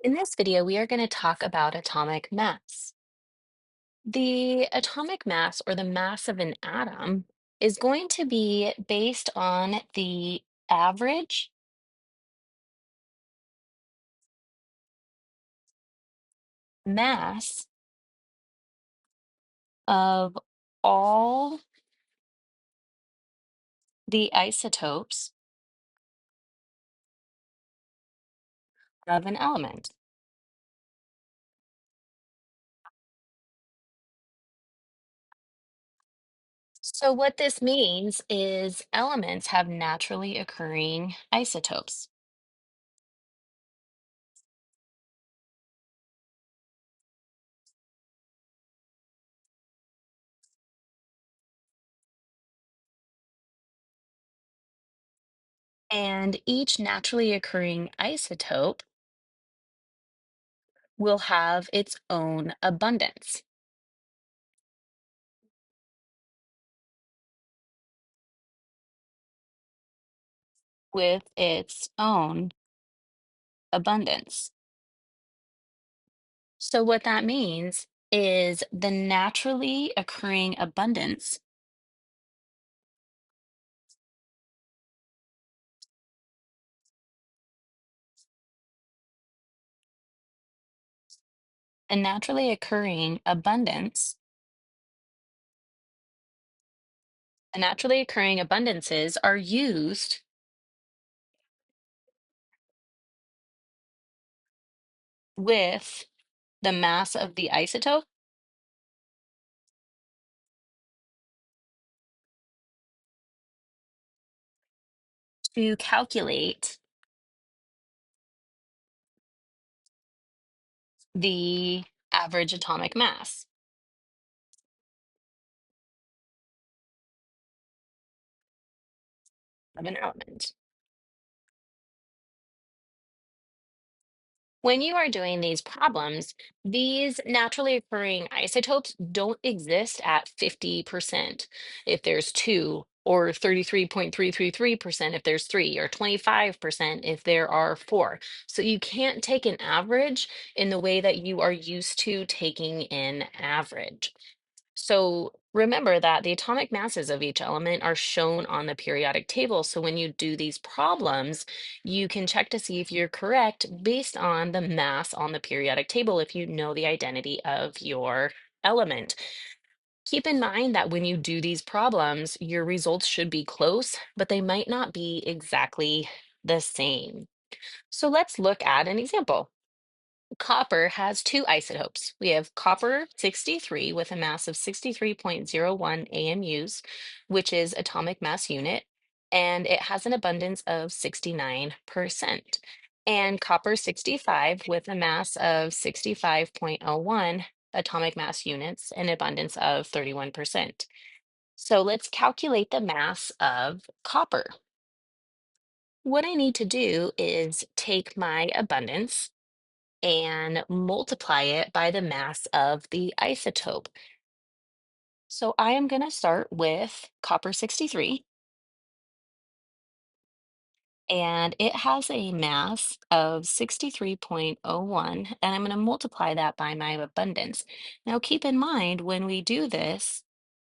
In this video, we are going to talk about atomic mass. The atomic mass, or the mass of an atom, is going to be based on the average mass of all the isotopes of an element. So what this means is elements have naturally occurring isotopes. And each naturally occurring isotope will have its own abundance. With its own abundance. So what that means is the naturally occurring abundance and naturally occurring abundance, the naturally occurring abundances are used with the mass of the isotope to calculate the average atomic mass of an element. When you are doing these problems, these naturally occurring isotopes don't exist at 50% if there's two, or 33.333% if there's three, or 25% if there are four. So you can't take an average in the way that you are used to taking an average. So remember that the atomic masses of each element are shown on the periodic table. So when you do these problems, you can check to see if you're correct based on the mass on the periodic table if you know the identity of your element. Keep in mind that when you do these problems, your results should be close, but they might not be exactly the same. So let's look at an example. Copper has two isotopes. We have copper 63 with a mass of 63.01 AMUs, which is atomic mass unit, and it has an abundance of 69%. And copper 65 with a mass of 65.01 atomic mass units, an abundance of 31%. So let's calculate the mass of copper. What I need to do is take my abundance and multiply it by the mass of the isotope. So I am going to start with copper 63, and it has a mass of 63.01, and I'm going to multiply that by my abundance. Now keep in mind when we do this,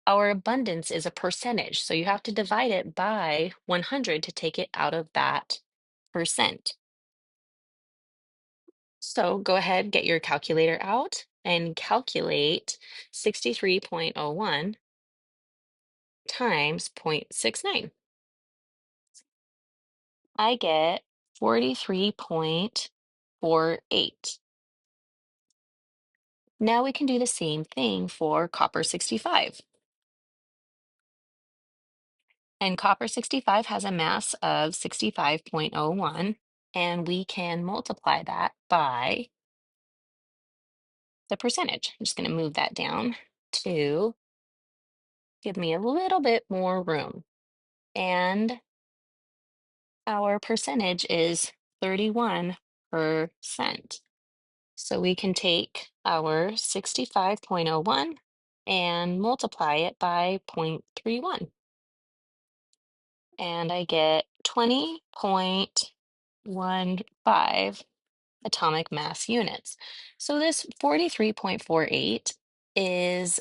our abundance is a percentage, so you have to divide it by 100 to take it out of that percent. So go ahead, get your calculator out and calculate 63.01 times 0.69. I get 43.48. Now we can do the same thing for copper 65. And copper 65 has a mass of 65.01, and we can multiply that by the percentage. I'm just going to move that down to give me a little bit more room. And our percentage is 31%. So we can take our 65.01 and multiply it by 0.31. And I get 20.15 atomic mass units. So this 43.48 is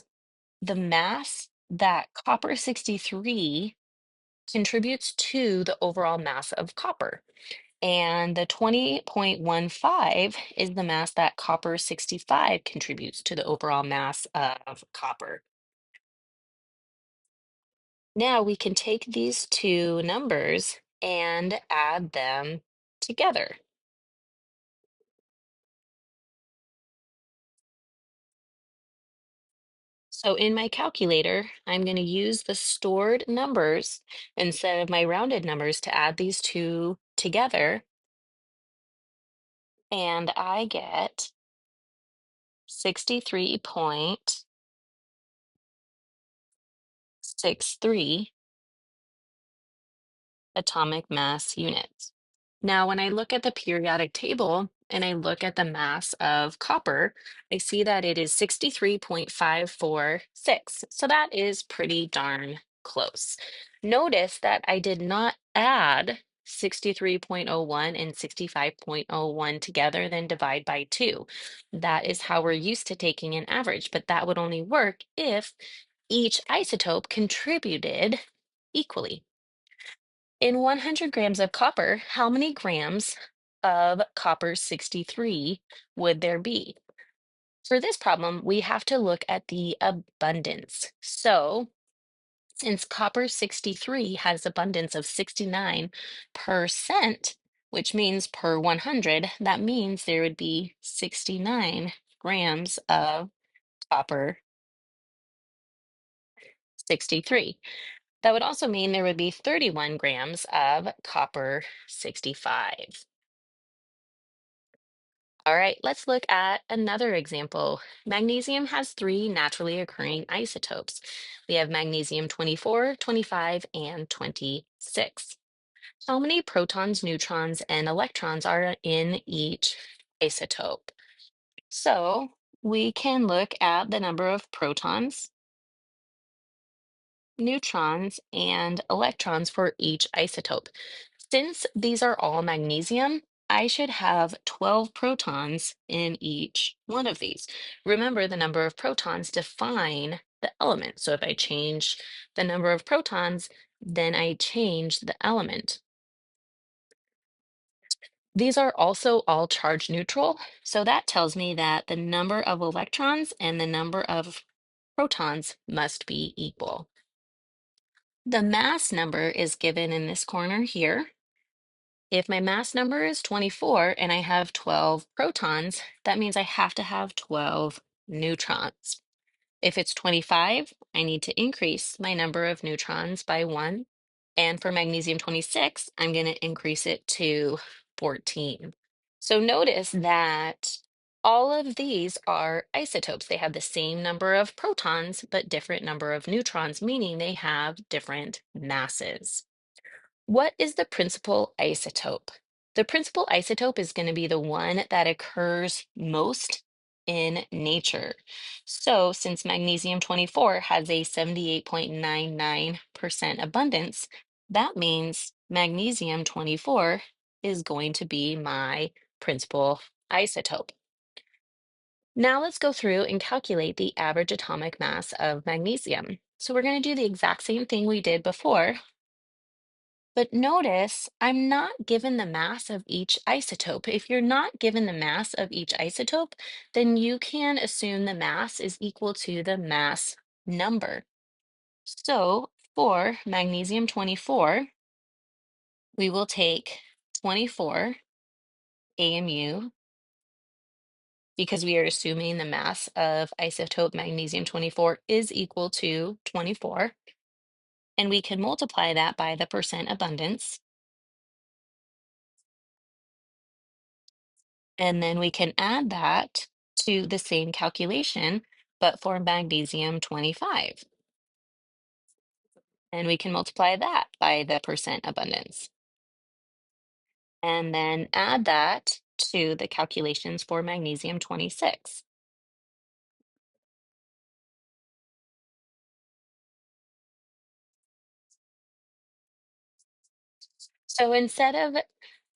the mass that copper 63 contributes to the overall mass of copper. And the 20.15 is the mass that copper 65 contributes to the overall mass of copper. Now we can take these two numbers and add them together. So in my calculator, I'm going to use the stored numbers instead of my rounded numbers to add these two together. And I get 63.63 atomic mass units. Now, when I look at the periodic table and I look at the mass of copper, I see that it is 63.546. So that is pretty darn close. Notice that I did not add 63.01 and 65.01 together, then divide by 2. That is how we're used to taking an average, but that would only work if each isotope contributed equally. In 100 grams of copper, how many grams of copper 63 would there be? For this problem, we have to look at the abundance. So, since copper 63 has abundance of 69%, which means per 100, that means there would be 69 grams of copper 63. That would also mean there would be 31 grams of copper 65. All right, let's look at another example. Magnesium has three naturally occurring isotopes. We have magnesium 24, 25, and 26. How many protons, neutrons, and electrons are in each isotope? So we can look at the number of protons, neutrons, and electrons for each isotope. Since these are all magnesium, I should have 12 protons in each one of these. Remember, the number of protons define the element. So if I change the number of protons, then I change the element. These are also all charge neutral. So that tells me that the number of electrons and the number of protons must be equal. The mass number is given in this corner here. If my mass number is 24 and I have 12 protons, that means I have to have 12 neutrons. If it's 25, I need to increase my number of neutrons by 1. And for magnesium 26, I'm going to increase it to 14. So notice that all of these are isotopes. They have the same number of protons, but different number of neutrons, meaning they have different masses. What is the principal isotope? The principal isotope is going to be the one that occurs most in nature. So since magnesium 24 has a 78.99% abundance, that means magnesium 24 is going to be my principal isotope. Now let's go through and calculate the average atomic mass of magnesium. So we're going to do the exact same thing we did before. But notice I'm not given the mass of each isotope. If you're not given the mass of each isotope, then you can assume the mass is equal to the mass number. So for magnesium 24, we will take 24 AMU because we are assuming the mass of isotope magnesium 24 is equal to 24. And we can multiply that by the percent abundance. And then we can add that to the same calculation, but for magnesium 25. And we can multiply that by the percent abundance. And then add that to the calculations for magnesium 26. So instead of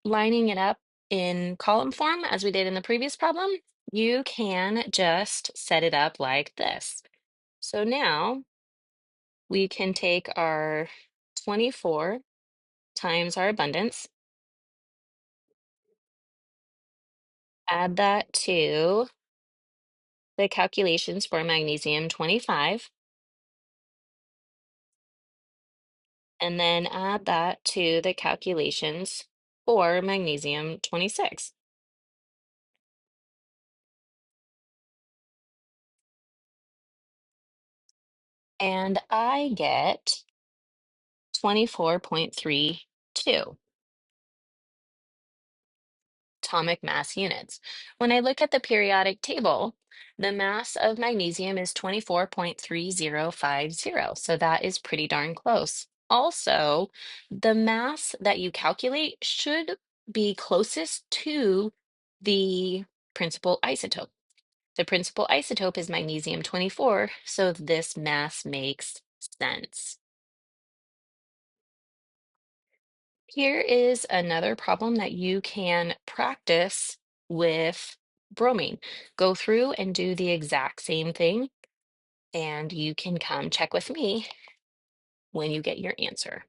lining it up in column form, as we did in the previous problem, you can just set it up like this. So now we can take our 24 times our abundance, add that to the calculations for magnesium 25, and then add that to the calculations for magnesium 26. And I get 24.32 atomic mass units. When I look at the periodic table, the mass of magnesium is 24.3050. So that is pretty darn close. Also, the mass that you calculate should be closest to the principal isotope. The principal isotope is magnesium 24, so this mass makes sense. Here is another problem that you can practice with bromine. Go through and do the exact same thing, and you can come check with me when you get your answer.